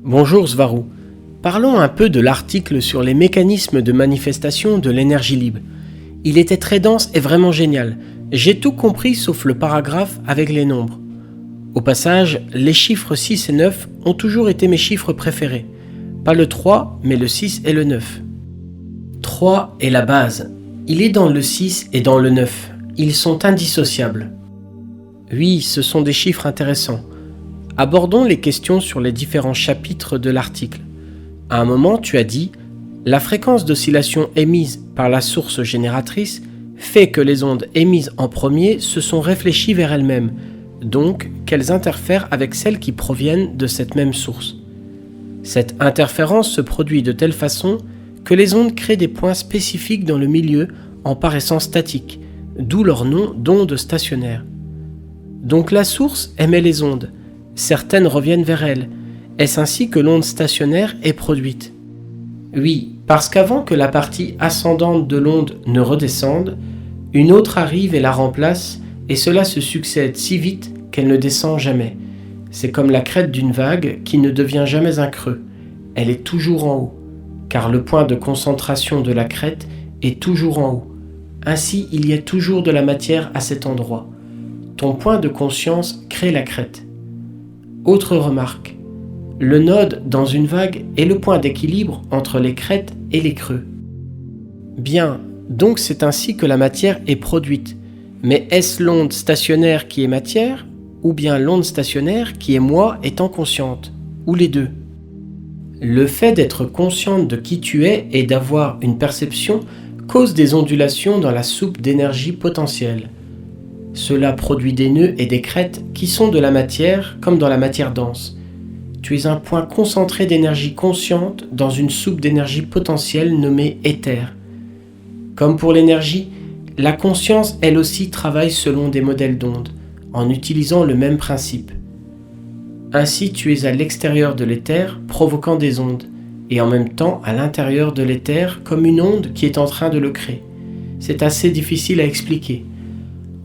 Bonjour Svarou. Parlons un peu de l'article sur les mécanismes de manifestation de l'énergie libre. Il était très dense et vraiment génial. J'ai tout compris sauf le paragraphe avec les nombres. Au passage, les chiffres 6 et 9 ont toujours été mes chiffres préférés. Pas le 3, mais le 6 et le 9. 3 est la base. Il est dans le 6 et dans le 9. Ils sont indissociables. Oui, ce sont des chiffres intéressants. Abordons les questions sur les différents chapitres de l'article. À un moment, tu as dit « La fréquence d'oscillation émise par la source génératrice fait que les ondes émises en premier se sont réfléchies vers elles-mêmes, donc qu'elles interfèrent avec celles qui proviennent de cette même source. Cette interférence se produit de telle façon que les ondes créent des points spécifiques dans le milieu en paraissant statiques, d'où leur nom d'ondes stationnaires. Donc la source émet les ondes. Certaines reviennent vers elle. Est-ce ainsi que l'onde stationnaire est produite? Oui, parce qu'avant que la partie ascendante de l'onde ne redescende, une autre arrive et la remplace, et cela se succède si vite qu'elle ne descend jamais. C'est comme la crête d'une vague qui ne devient jamais un creux. Elle est toujours en haut, car le point de concentration de la crête est toujours en haut. Ainsi, il y a toujours de la matière à cet endroit. Ton point de conscience crée la crête. Autre remarque, le node dans une vague est le point d'équilibre entre les crêtes et les creux. Bien, donc c'est ainsi que la matière est produite. Mais est-ce l'onde stationnaire qui est matière, ou bien l'onde stationnaire qui est moi étant consciente, ou les deux? Le fait d'être consciente de qui tu es et d'avoir une perception cause des ondulations dans la soupe d'énergie potentielle. Cela produit des nœuds et des crêtes qui sont de la matière comme dans la matière dense. Tu es un point concentré d'énergie consciente dans une soupe d'énergie potentielle nommée éther. Comme pour l'énergie, la conscience elle aussi travaille selon des modèles d'ondes, en utilisant le même principe. Ainsi tu es à l'extérieur de l'éther provoquant des ondes, et en même temps à l'intérieur de l'éther comme une onde qui est en train de le créer. C'est assez difficile à expliquer.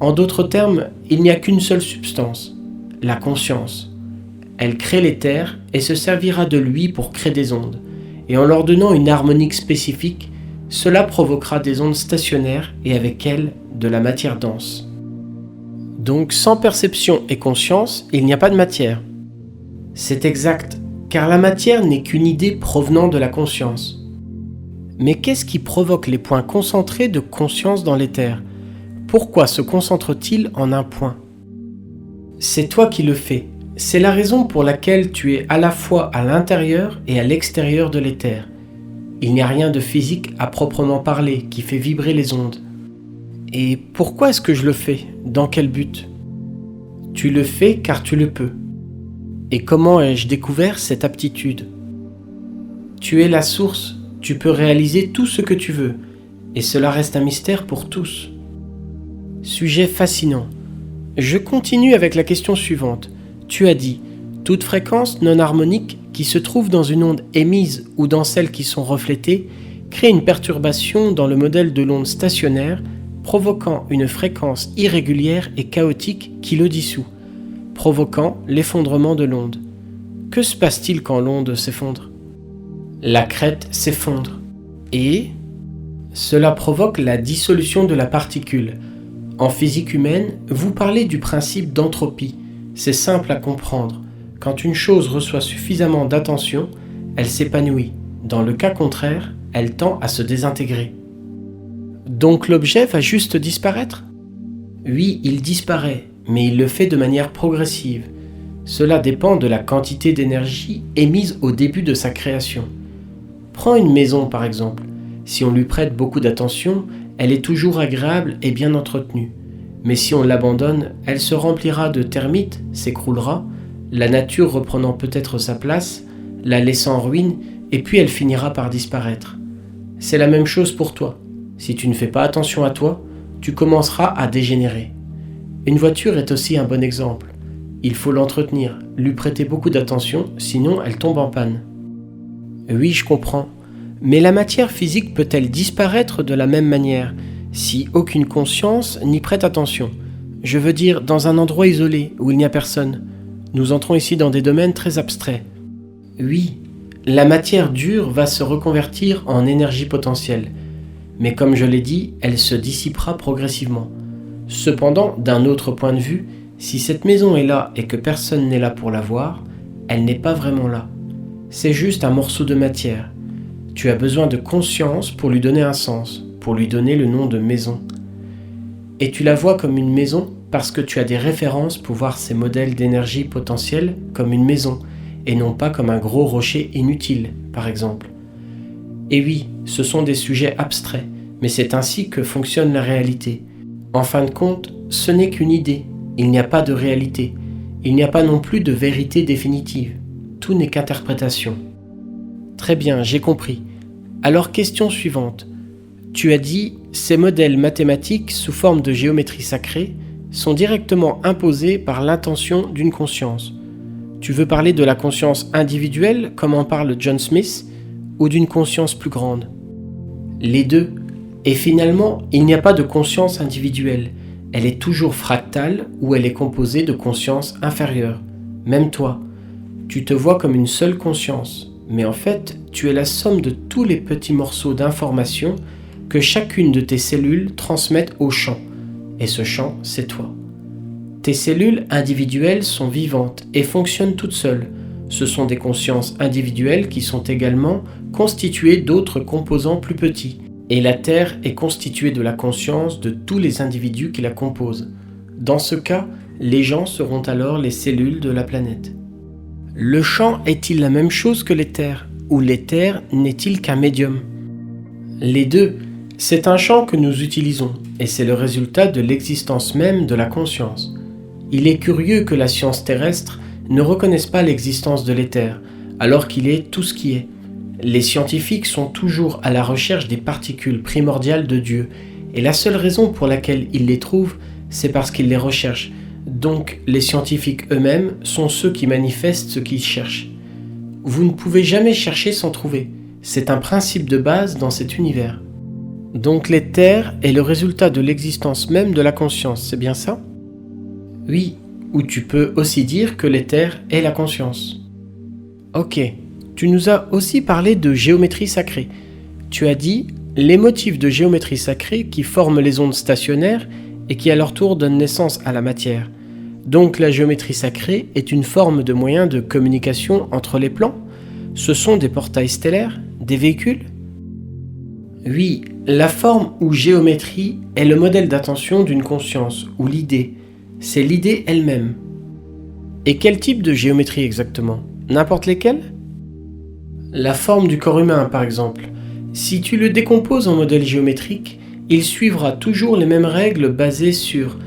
En d'autres termes, il n'y a qu'une seule substance, la conscience. Elle crée l'éther et se servira de lui pour créer des ondes. Et en leur donnant une harmonique spécifique, cela provoquera des ondes stationnaires et avec elles de la matière dense. Donc sans perception et conscience, il n'y a pas de matière. C'est exact, car la matière n'est qu'une idée provenant de la conscience. Mais qu'est-ce qui provoque les points concentrés de conscience dans l'éther ? Pourquoi se concentre-t-il en un point? C'est toi qui le fais. C'est la raison pour laquelle tu es à la fois à l'intérieur et à l'extérieur de l'éther. Il n'y a rien de physique à proprement parler qui fait vibrer les ondes. Et pourquoi est-ce que je le fais? Dans quel but? Tu le fais car tu le peux. Et comment ai-je découvert cette aptitude? Tu es la source, tu peux réaliser tout ce que tu veux, et cela reste un mystère pour tous. Sujet fascinant. Je continue avec la question suivante. Tu as dit « Toute fréquence non harmonique qui se trouve dans une onde émise ou dans celles qui sont reflétées crée une perturbation dans le modèle de l'onde stationnaire, provoquant une fréquence irrégulière et chaotique qui le dissout, provoquant l'effondrement de l'onde. Que se passe-t-il quand l'onde s'effondre? La crête s'effondre. Et cela provoque la dissolution de la particule. En physique humaine, vous parlez du principe d'entropie. C'est simple à comprendre. Quand une chose reçoit suffisamment d'attention, elle s'épanouit. Dans le cas contraire, elle tend à se désintégrer. Donc l'objet va juste disparaître? Oui, il disparaît, mais il le fait de manière progressive. Cela dépend de la quantité d'énergie émise au début de sa création. Prends une maison par exemple. Si on lui prête beaucoup d'attention, elle est toujours agréable et bien entretenue. Mais si on l'abandonne, elle se remplira de termites, s'écroulera, la nature reprenant peut-être sa place, la laissant en ruine, et puis elle finira par disparaître. C'est la même chose pour toi. Si tu ne fais pas attention à toi, tu commenceras à dégénérer. Une voiture est aussi un bon exemple. Il faut l'entretenir, lui prêter beaucoup d'attention, sinon elle tombe en panne. Oui, je comprends. Mais la matière physique peut-elle disparaître de la même manière, si aucune conscience n'y prête attention? Je veux dire, dans un endroit isolé, où il n'y a personne. Nous entrons ici dans des domaines très abstraits. Oui, la matière dure va se reconvertir en énergie potentielle, mais comme je l'ai dit, elle se dissipera progressivement. Cependant, d'un autre point de vue, si cette maison est là et que personne n'est là pour la voir, elle n'est pas vraiment là. C'est juste un morceau de matière. Tu as besoin de conscience pour lui donner un sens, pour lui donner le nom de maison. Et tu la vois comme une maison parce que tu as des références pour voir ces modèles d'énergie potentielle comme une maison, et non pas comme un gros rocher inutile, par exemple. Et oui, ce sont des sujets abstraits, mais c'est ainsi que fonctionne la réalité. En fin de compte, ce n'est qu'une idée, il n'y a pas de réalité, il n'y a pas non plus de vérité définitive, tout n'est qu'interprétation. Très bien, j'ai compris. Alors question suivante. Tu as dit, ces modèles mathématiques sous forme de géométrie sacrée sont directement imposés par l'intention d'une conscience. Tu veux parler de la conscience individuelle, comme en parle John Smith, ou d'une conscience plus grande? Les deux. Et finalement, il n'y a pas de conscience individuelle. Elle est toujours fractale ou elle est composée de consciences inférieures. Même toi, tu te vois comme une seule conscience. Mais en fait, tu es la somme de tous les petits morceaux d'informations que chacune de tes cellules transmettent au champ. Et ce champ, c'est toi. Tes cellules individuelles sont vivantes et fonctionnent toutes seules. Ce sont des consciences individuelles qui sont également constituées d'autres composants plus petits. Et la Terre est constituée de la conscience de tous les individus qui la composent. Dans ce cas, les gens seront alors les cellules de la planète. Le champ est-il la même chose que l'éther, ou l'éther n'est-il qu'un médium? Les deux. C'est un champ que nous utilisons, et c'est le résultat de l'existence même de la conscience. Il est curieux que la science terrestre ne reconnaisse pas l'existence de l'éther, alors qu'il est tout ce qui est. Les scientifiques sont toujours à la recherche des particules primordiales de Dieu, et la seule raison pour laquelle ils les trouvent, c'est parce qu'ils les recherchent. Donc, les scientifiques eux-mêmes sont ceux qui manifestent ce qu'ils cherchent. Vous ne pouvez jamais chercher sans trouver. C'est un principe de base dans cet univers. Donc l'éther est le résultat de l'existence même de la conscience, c'est bien ça? Oui, ou tu peux aussi dire que l'éther est la conscience. Ok, tu nous as aussi parlé de géométrie sacrée. Tu as dit les motifs de géométrie sacrée qui forment les ondes stationnaires et qui à leur tour donnent naissance à la matière. Donc la géométrie sacrée est une forme de moyen de communication entre les plans? Ce sont des portails stellaires, des véhicules? Oui, la forme ou géométrie est le modèle d'attention d'une conscience ou l'idée. C'est l'idée elle-même. Et quel type de géométrie exactement? N'importe lesquelles? La forme du corps humain par exemple. Si tu le décomposes en modèle géométrique, il suivra toujours les mêmes règles basées sur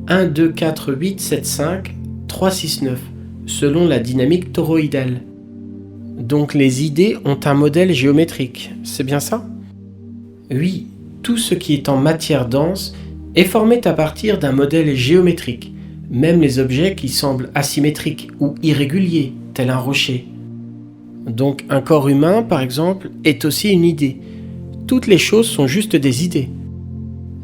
1, 2, 4, 8, 7, 5, 3, 6, 9, selon la dynamique toroïdale. Donc les idées ont un modèle géométrique, c'est bien ça? Oui, tout ce qui est en matière dense est formé à partir d'un modèle géométrique, même les objets qui semblent asymétriques ou irréguliers, tel un rocher. Donc un corps humain, par exemple, est aussi une idée. Toutes les choses sont juste des idées.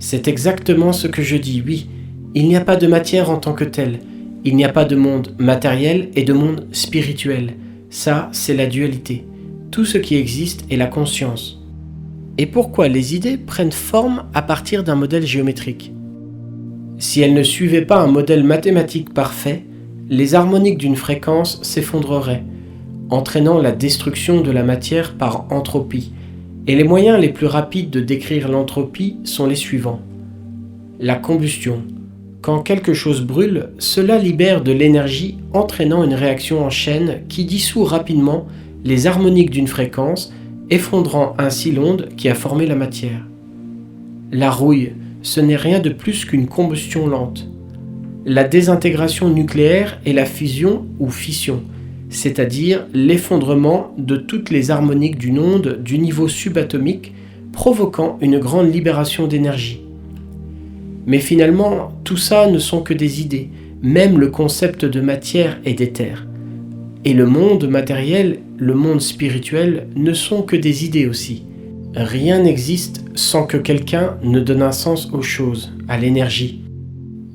C'est exactement ce que je dis, oui. Il n'y a pas de matière en tant que telle. Il n'y a pas de monde matériel et de monde spirituel. Ça, c'est la dualité. Tout ce qui existe est la conscience. Et pourquoi les idées prennent forme à partir d'un modèle géométrique? Si elles ne suivaient pas un modèle mathématique parfait, les harmoniques d'une fréquence s'effondreraient, entraînant la destruction de la matière par entropie. Et les moyens les plus rapides de décrire l'entropie sont les suivants. La combustion. Quand quelque chose brûle, cela libère de l'énergie entraînant une réaction en chaîne qui dissout rapidement les harmoniques d'une fréquence, effondrant ainsi l'onde qui a formé la matière. La rouille, ce n'est rien de plus qu'une combustion lente. La désintégration nucléaire est la fusion ou fission, c'est-à-dire l'effondrement de toutes les harmoniques d'une onde du niveau subatomique, provoquant une grande libération d'énergie. Mais finalement, tout ça ne sont que des idées, même le concept de matière et d'éther. Et le monde matériel, le monde spirituel ne sont que des idées aussi. Rien n'existe sans que quelqu'un ne donne un sens aux choses, à l'énergie.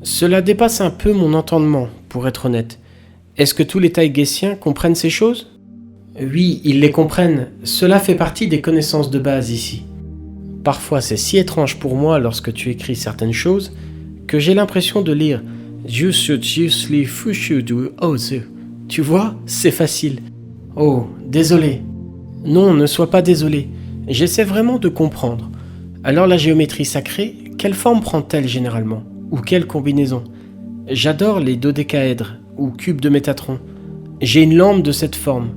Cela dépasse un peu mon entendement, pour être honnête. Est-ce que tous les taïgésiens comprennent ces choses? Oui, ils les comprennent, cela fait partie des connaissances de base ici. Parfois c'est si étrange pour moi lorsque tu écris certaines choses que j'ai l'impression de lire You should usually fushu do also. Tu vois, c'est facile. Oh, désolé. Non, ne sois pas désolé. J'essaie vraiment de comprendre. Alors la géométrie sacrée, quelle forme prend-elle généralement? Ou quelle combinaison? J'adore les dodécaèdres ou cubes de Métatron. J'ai une lampe de cette forme.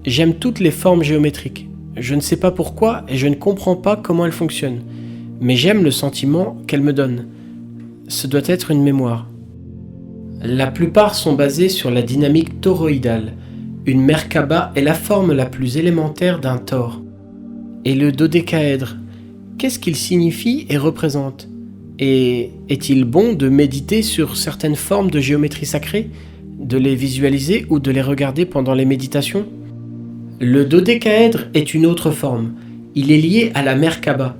J'aime toutes les formes géométriques. Je ne sais pas pourquoi et je ne comprends pas comment elles fonctionnent. Mais j'aime le sentiment qu'elles me donnent. Ce doit être une mémoire. La plupart sont basées sur la dynamique toroïdale. Une Merkaba est la forme la plus élémentaire d'un tor. Et le dodécaèdre, qu'est-ce qu'il signifie et représente? Et est-il bon de méditer sur certaines formes de géométrie sacrée, de les visualiser ou de les regarder pendant les méditations? Le dodécaèdre est une autre forme. Il est lié à la Merkaba.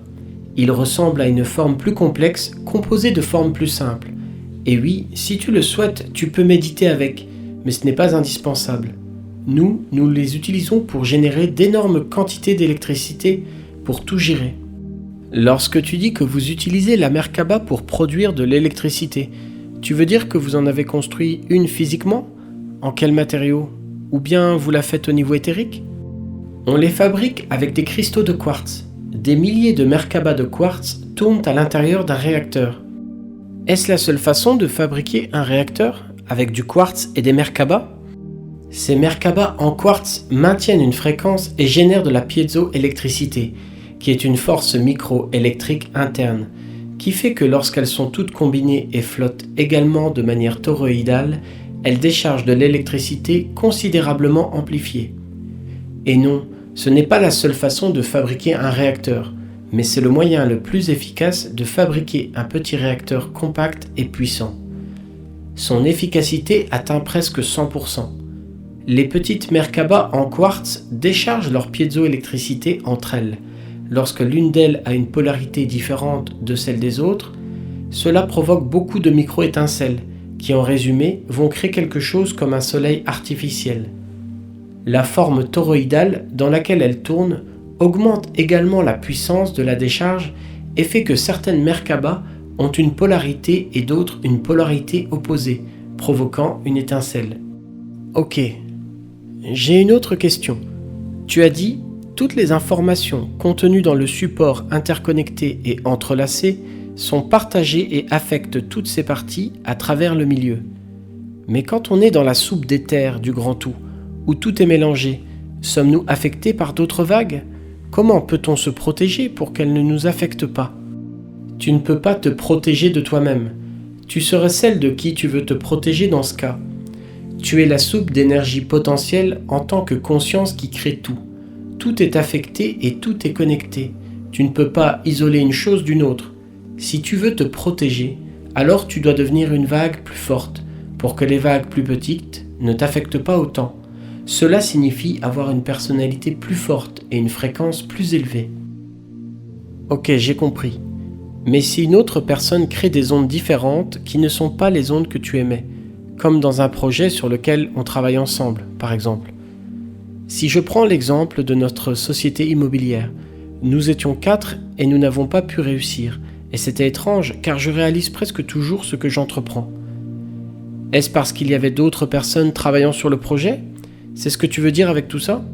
Il ressemble à une forme plus complexe, composée de formes plus simples. Et oui, si tu le souhaites, tu peux méditer avec, mais ce n'est pas indispensable. Nous les utilisons pour générer d'énormes quantités d'électricité, pour tout gérer. Lorsque tu dis que vous utilisez la Merkaba pour produire de l'électricité, tu veux dire que vous en avez construit une physiquement? En quel matériau? Ou bien vous la faites au niveau éthérique? On les fabrique avec des cristaux de quartz. Des milliers de Merkaba de quartz tournent à l'intérieur d'un réacteur. Est-ce la seule façon de fabriquer un réacteur avec du quartz et des Merkaba? Ces Merkaba en quartz maintiennent une fréquence et génèrent de la piézoélectricité, qui est une force microélectrique interne, qui fait que lorsqu'elles sont toutes combinées et flottent également de manière toroïdale, elles déchargent de l'électricité considérablement amplifiée. Et non, ce n'est pas la seule façon de fabriquer un réacteur, mais c'est le moyen le plus efficace de fabriquer un petit réacteur compact et puissant. Son efficacité atteint presque 100%. Les petites Merkaba en quartz déchargent leur piézoélectricité entre elles. Lorsque l'une d'elles a une polarité différente de celle des autres, cela provoque beaucoup de micro-étincelles qui, en résumé, vont créer quelque chose comme un soleil artificiel. La forme toroïdale dans laquelle elles tournent augmente également la puissance de la décharge et fait que certaines Merkaba ont une polarité et d'autres une polarité opposée, provoquant une étincelle. Ok, j'ai une autre question. Tu as dit « Toutes les informations contenues dans le support interconnecté et entrelacé sont partagées et affectent toutes ces parties à travers le milieu. Mais quand on est dans la soupe d'éther du grand tout, où tout est mélangé, sommes-nous affectés par d'autres vagues? Comment peut-on se protéger pour qu'elles ne nous affectent pas? Tu ne peux pas te protéger de toi-même. Tu serais celle de qui tu veux te protéger dans ce cas. Tu es la soupe d'énergie potentielle en tant que conscience qui crée tout. Tout est affecté et tout est connecté. Tu ne peux pas isoler une chose d'une autre. Si tu veux te protéger, alors tu dois devenir une vague plus forte pour que les vagues plus petites ne t'affectent pas autant. Cela signifie avoir une personnalité plus forte et une fréquence plus élevée. Ok, j'ai compris. Mais si une autre personne crée des ondes différentes qui ne sont pas les ondes que tu émets, comme dans un projet sur lequel on travaille ensemble, par exemple. Si je prends l'exemple de notre société immobilière, nous étions 4 et nous n'avons pas pu réussir, et c'était étrange car je réalise presque toujours ce que j'entreprends. Est-ce parce qu'il y avait d'autres personnes travaillant sur le projet? C'est ce que tu veux dire avec tout ça?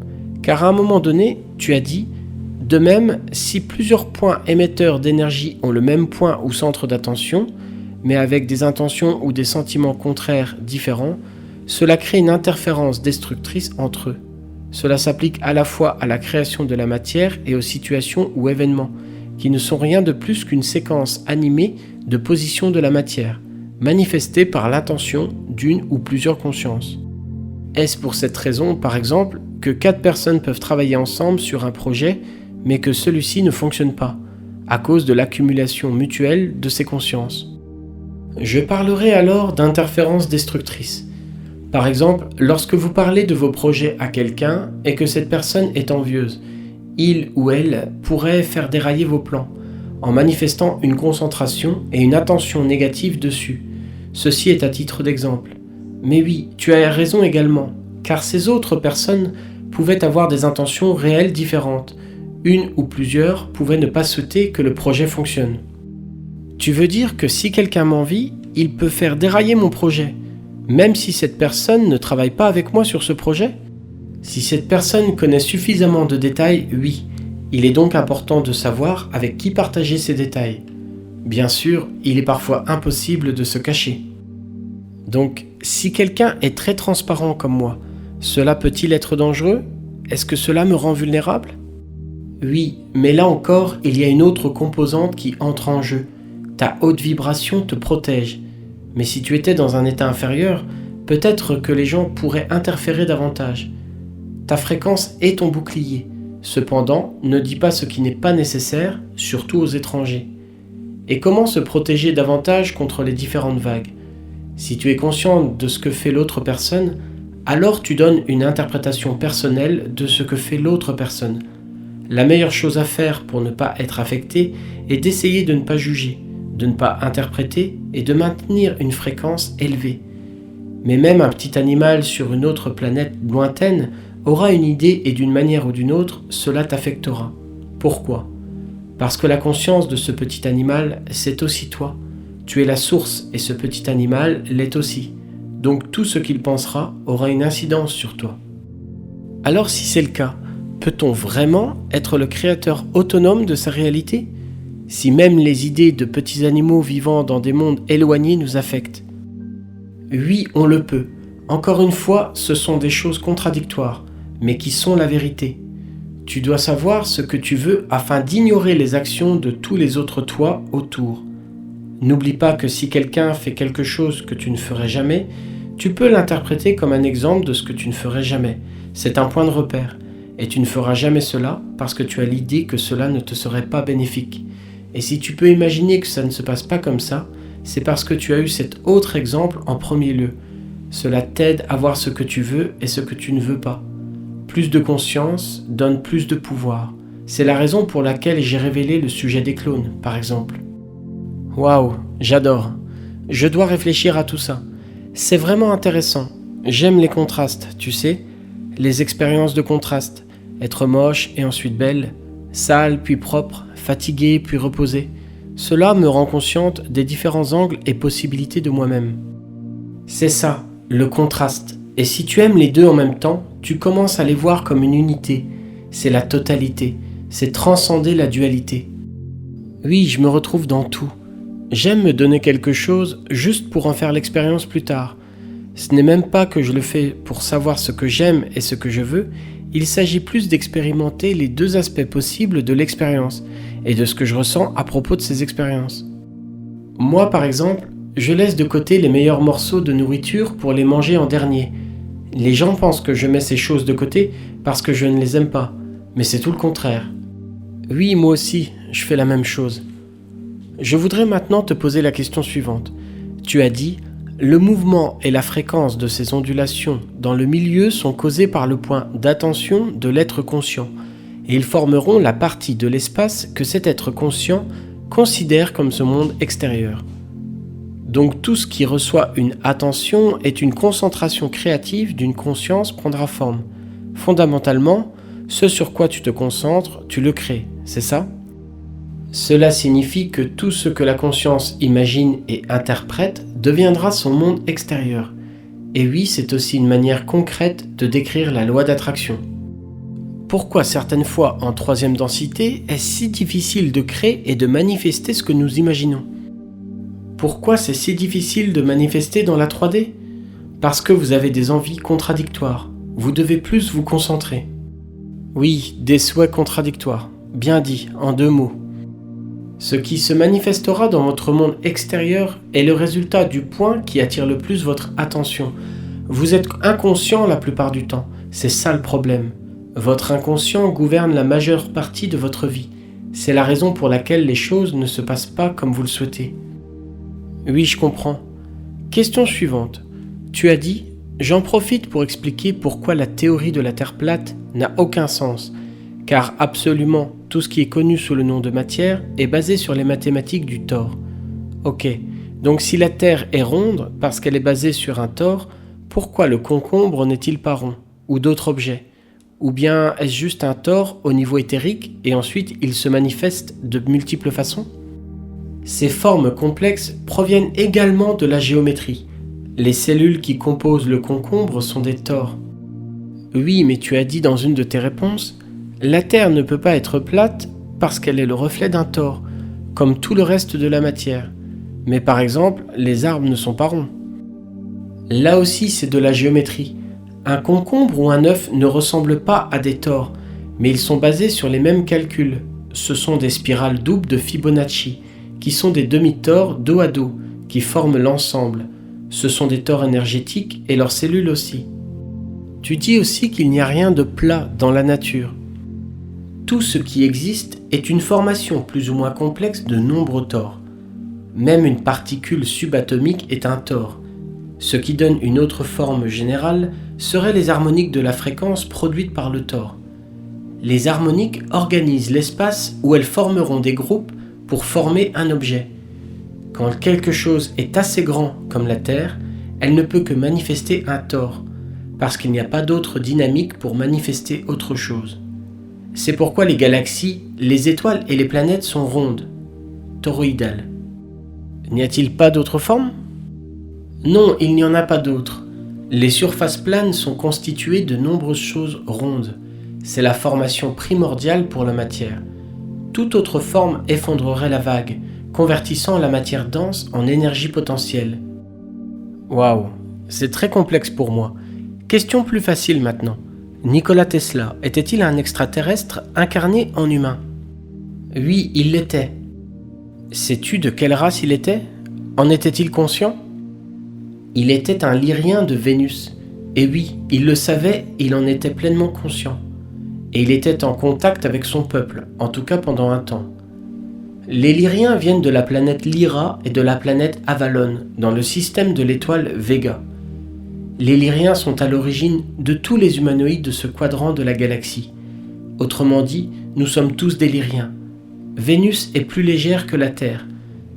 Car à un moment donné, tu as dit « De même, si plusieurs points émetteurs d'énergie ont le même point ou centre d'attention, mais avec des intentions ou des sentiments contraires différents, cela crée une interférence destructrice entre eux. Cela s'applique à la fois à la création de la matière et aux situations ou événements, qui ne sont rien de plus qu'une séquence animée de position de la matière, manifestée par l'intention d'une ou plusieurs consciences. Est-ce pour cette raison, par exemple, que 4 personnes peuvent travailler ensemble sur un projet, mais que celui-ci ne fonctionne pas, à cause de l'accumulation mutuelle de ces consciences? Je parlerai alors d'interférences destructrices. Par exemple, lorsque vous parlez de vos projets à quelqu'un et que cette personne est envieuse, il ou elle pourrait faire dérailler vos plans, en manifestant une concentration et une attention négative dessus. Ceci est à titre d'exemple. Mais oui, tu as raison également, car ces autres personnes pouvaient avoir des intentions réelles différentes. Une ou plusieurs pouvaient ne pas souhaiter que le projet fonctionne. Tu veux dire que si quelqu'un m'envie, il peut faire dérailler mon projet, même si cette personne ne travaille pas avec moi sur ce projet? Si cette personne connaît suffisamment de détails, oui. Il est donc important de savoir avec qui partager ces détails. Bien sûr, il est parfois impossible de se cacher. Donc, si quelqu'un est très transparent comme moi, cela peut-il être dangereux? Est-ce que cela me rend vulnérable? Oui, mais là encore, il y a une autre composante qui entre en jeu. Ta haute vibration te protège. Mais si tu étais dans un état inférieur, peut-être que les gens pourraient interférer davantage. Ta fréquence est ton bouclier. Cependant, ne dis pas ce qui n'est pas nécessaire, surtout aux étrangers. Et comment se protéger davantage contre les différentes vagues? Si tu es conscient de ce que fait l'autre personne, alors tu donnes une interprétation personnelle de ce que fait l'autre personne. La meilleure chose à faire pour ne pas être affecté est d'essayer de ne pas juger, de ne pas interpréter et de maintenir une fréquence élevée. Mais même un petit animal sur une autre planète lointaine aura une idée et d'une manière ou d'une autre, cela t'affectera. Pourquoi? Parce que la conscience de ce petit animal, c'est aussi toi. Tu es la source et ce petit animal l'est aussi. Donc tout ce qu'il pensera aura une incidence sur toi. Alors si c'est le cas, peut-on vraiment être le créateur autonome de sa réalité? Si même les idées de petits animaux vivant dans des mondes éloignés nous affectent? Oui, on le peut. Encore une fois, ce sont des choses contradictoires, mais qui sont la vérité. Tu dois savoir ce que tu veux afin d'ignorer les actions de tous les autres toi autour. N'oublie pas que si quelqu'un fait quelque chose que tu ne ferais jamais, tu peux l'interpréter comme un exemple de ce que tu ne ferais jamais. C'est un point de repère. Et tu ne feras jamais cela parce que tu as l'idée que cela ne te serait pas bénéfique. Et si tu peux imaginer que ça ne se passe pas comme ça, c'est parce que tu as eu cet autre exemple en premier lieu. Cela t'aide à voir ce que tu veux et ce que tu ne veux pas. Plus de conscience donne plus de pouvoir. C'est la raison pour laquelle j'ai révélé le sujet des clones, par exemple. Waouh, j'adore. Je dois réfléchir à tout ça. C'est vraiment intéressant. J'aime les contrastes, tu sais, les expériences de contraste. Être moche et ensuite belle, sale puis propre, fatiguée puis reposée. Cela me rend consciente des différents angles et possibilités de moi-même. C'est ça, le contraste. Et si tu aimes les deux en même temps, tu commences à les voir comme une unité. C'est la totalité. C'est transcender la dualité. Oui, je me retrouve dans tout. J'aime me donner quelque chose juste pour en faire l'expérience plus tard. Ce n'est même pas que je le fais pour savoir ce que j'aime et ce que je veux, il s'agit plus d'expérimenter les deux aspects possibles de l'expérience et de ce que je ressens à propos de ces expériences. Moi, par exemple, je laisse de côté les meilleurs morceaux de nourriture pour les manger en dernier. Les gens pensent que je mets ces choses de côté parce que je ne les aime pas, mais c'est tout le contraire. Oui, moi aussi, je fais la même chose. Je voudrais maintenant te poser la question suivante. Tu as dit « Le mouvement et la fréquence de ces ondulations dans le milieu sont causés par le point d'attention de l'être conscient, et ils formeront la partie de l'espace que cet être conscient considère comme ce monde extérieur. » Donc tout ce qui reçoit une attention est une concentration créative d'une conscience prendra forme. Fondamentalement, ce sur quoi tu te concentres, tu le crées, c'est ça ? Cela signifie que tout ce que la conscience imagine et interprète deviendra son monde extérieur. Et oui, c'est aussi une manière concrète de décrire la loi d'attraction. Pourquoi certaines fois en troisième densité est-ce si difficile de créer et de manifester ce que nous imaginons ? Pourquoi c'est si difficile de manifester dans la 3D ? Parce que vous avez des envies contradictoires. Vous devez plus vous concentrer. Oui, des souhaits contradictoires. Bien dit, en 2 mots. Ce qui se manifestera dans votre monde extérieur est le résultat du point qui attire le plus votre attention. Vous êtes inconscient la plupart du temps, c'est ça le problème. Votre inconscient gouverne la majeure partie de votre vie. C'est la raison pour laquelle les choses ne se passent pas comme vous le souhaitez. Oui, je comprends. Question suivante. Tu as dit « J'en profite pour expliquer pourquoi la théorie de la Terre plate n'a aucun sens, car absolument tout ce qui est connu sous le nom de matière est basé sur les mathématiques du tore. » Ok, donc si la Terre est ronde parce qu'elle est basée sur un tore, pourquoi le concombre n'est-il pas rond? Ou d'autres objets? Ou bien est-ce juste un tort au niveau éthérique et ensuite il se manifeste de multiples façons? Ces formes complexes proviennent également de la géométrie. Les cellules qui composent le concombre sont des tores. Oui, mais tu as dit dans une de tes réponses, la Terre ne peut pas être plate parce qu'elle est le reflet d'un tore, comme tout le reste de la matière. Mais par exemple, les arbres ne sont pas ronds. Là aussi, c'est de la géométrie. Un concombre ou un œuf ne ressemblent pas à des tores, mais ils sont basés sur les mêmes calculs. Ce sont des spirales doubles de Fibonacci, qui sont des demi-tores dos à dos, qui forment l'ensemble. Ce sont des tores énergétiques et leurs cellules aussi. Tu dis aussi qu'il n'y a rien de plat dans la nature. Tout ce qui existe est une formation plus ou moins complexe de nombreux tores. Même une particule subatomique est un tore. Ce qui donne une autre forme générale seraient les harmoniques de la fréquence produites par le tore. Les harmoniques organisent l'espace où elles formeront des groupes pour former un objet. Quand quelque chose est assez grand comme la Terre, elle ne peut que manifester un tore, parce qu'il n'y a pas d'autre dynamique pour manifester autre chose. C'est pourquoi les galaxies, les étoiles et les planètes sont rondes, toroïdales. N'y a-t-il pas d'autres formes? Non, il n'y en a pas d'autres. Les surfaces planes sont constituées de nombreuses choses rondes. C'est la formation primordiale pour la matière. Toute autre forme effondrerait la vague, convertissant la matière dense en énergie potentielle. Waouh, c'est très complexe pour moi. Question plus facile maintenant. Nikola Tesla était-il un extraterrestre incarné en humain? Oui, il l'était. Sais-tu de quelle race il était? En était-il conscient? Il était un lyrien de Vénus. Et oui, il le savait, il en était pleinement conscient. Et il était en contact avec son peuple, en tout cas pendant un temps. Les Lyriens viennent de la planète Lyra et de la planète Avalon, dans le système de l'étoile Vega. Les Lyriens sont à l'origine de tous les humanoïdes de ce quadrant de la galaxie. Autrement dit, nous sommes tous des Lyriens. Vénus est plus légère que la Terre.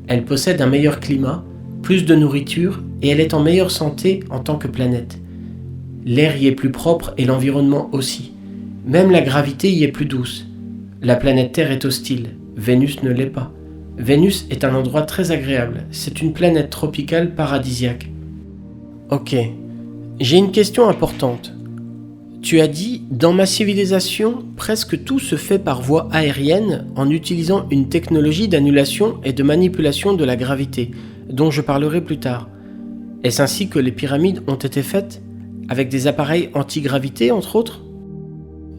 Elle possède un meilleur climat, plus de nourriture et elle est en meilleure santé en tant que planète. L'air y est plus propre et l'environnement aussi. Même la gravité y est plus douce. La planète Terre est hostile, Vénus ne l'est pas. Vénus est un endroit très agréable, c'est une planète tropicale paradisiaque. Ok, j'ai une question importante. Tu as dit, dans ma civilisation, presque tout se fait par voie aérienne en utilisant une technologie d'annulation et de manipulation de la gravité, dont je parlerai plus tard. Est-ce ainsi que les pyramides ont été faites? Avec des appareils anti-gravité, entre autres?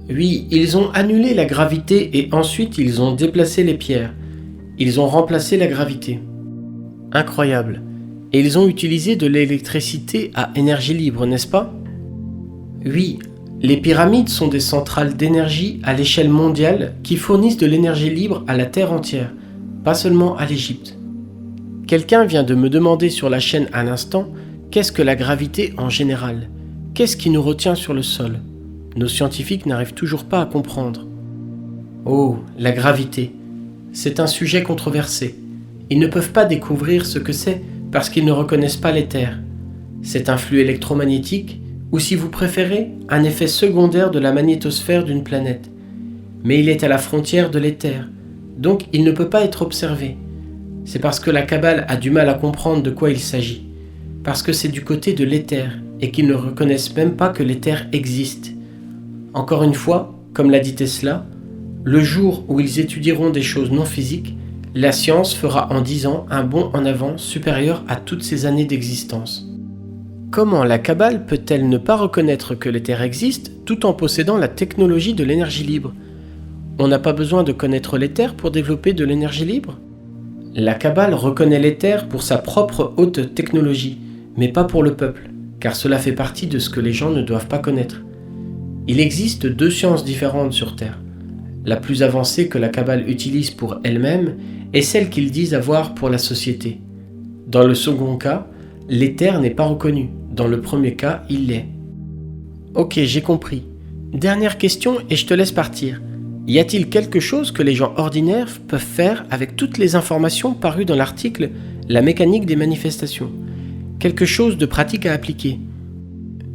Oui, ils ont annulé la gravité et ensuite ils ont déplacé les pierres. Ils ont remplacé la gravité. Incroyable. Et ils ont utilisé de l'électricité à énergie libre, n'est-ce pas? Oui, les pyramides sont des centrales d'énergie à l'échelle mondiale qui fournissent de l'énergie libre à la Terre entière, pas seulement à l'Égypte. Quelqu'un vient de me demander sur la chaîne à l'instant, qu'est-ce que la gravité en général? Qu'est-ce qui nous retient sur le sol? Nos scientifiques n'arrivent toujours pas à comprendre. Oh, la gravité. C'est un sujet controversé. Ils ne peuvent pas découvrir ce que c'est parce qu'ils ne reconnaissent pas l'éther. C'est un flux électromagnétique, ou si vous préférez, un effet secondaire de la magnétosphère d'une planète. Mais il est à la frontière de l'éther, donc il ne peut pas être observé. C'est parce que la Kabbale a du mal à comprendre de quoi il s'agit, parce que c'est du côté de l'éther et qu'ils ne reconnaissent même pas que l'éther existe. Encore une fois, comme l'a dit Tesla, le jour où ils étudieront des choses non physiques, la science fera en 10 ans un bond en avant supérieur à toutes ces années d'existence. Comment la Kabbale peut-elle ne pas reconnaître que l'éther existe tout en possédant la technologie de l'énergie libre? On n'a pas besoin de connaître l'éther pour développer de l'énergie libre? La Kabbale reconnaît l'éther pour sa propre haute technologie, mais pas pour le peuple, car cela fait partie de ce que les gens ne doivent pas connaître. Il existe 2 sciences différentes sur Terre. La plus avancée que la Kabbale utilise pour elle-même est celle qu'ils disent avoir pour la société. Dans le second cas, l'éther n'est pas reconnu. Dans le premier cas, il l'est. Ok, j'ai compris. Dernière question et je te laisse partir. Y a-t-il quelque chose que les gens ordinaires peuvent faire avec toutes les informations parues dans l'article « La mécanique des manifestations » Quelque chose de pratique à appliquer?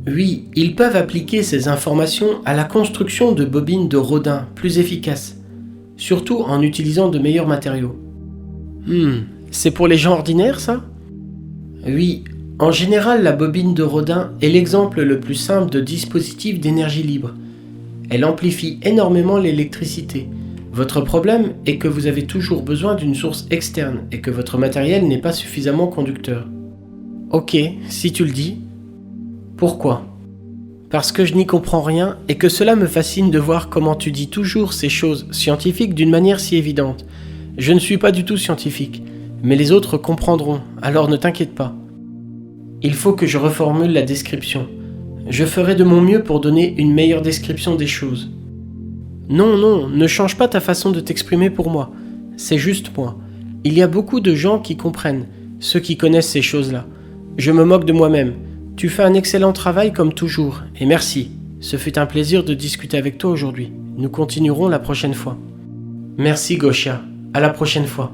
Oui, ils peuvent appliquer ces informations à la construction de bobines de Rodin plus efficaces, surtout en utilisant de meilleurs matériaux. C'est pour les gens ordinaires, ça? Oui, en général, la bobine de Rodin est l'exemple le plus simple de dispositif d'énergie libre. Elle amplifie énormément l'électricité. Votre problème est que vous avez toujours besoin d'une source externe et que votre matériel n'est pas suffisamment conducteur. Ok, si tu le dis. Pourquoi? Parce que je n'y comprends rien et que cela me fascine de voir comment tu dis toujours ces choses scientifiques d'une manière si évidente. Je ne suis pas du tout scientifique, mais les autres comprendront, alors ne t'inquiète pas. Il faut que je reformule la description. Je ferai de mon mieux pour donner une meilleure description des choses. Non, ne change pas ta façon de t'exprimer pour moi. C'est juste moi. Il y a beaucoup de gens qui comprennent, ceux qui connaissent ces choses-là. Je me moque de moi-même. Tu fais un excellent travail comme toujours, et merci. Ce fut un plaisir de discuter avec toi aujourd'hui. Nous continuerons la prochaine fois. Merci Gosia. À la prochaine fois.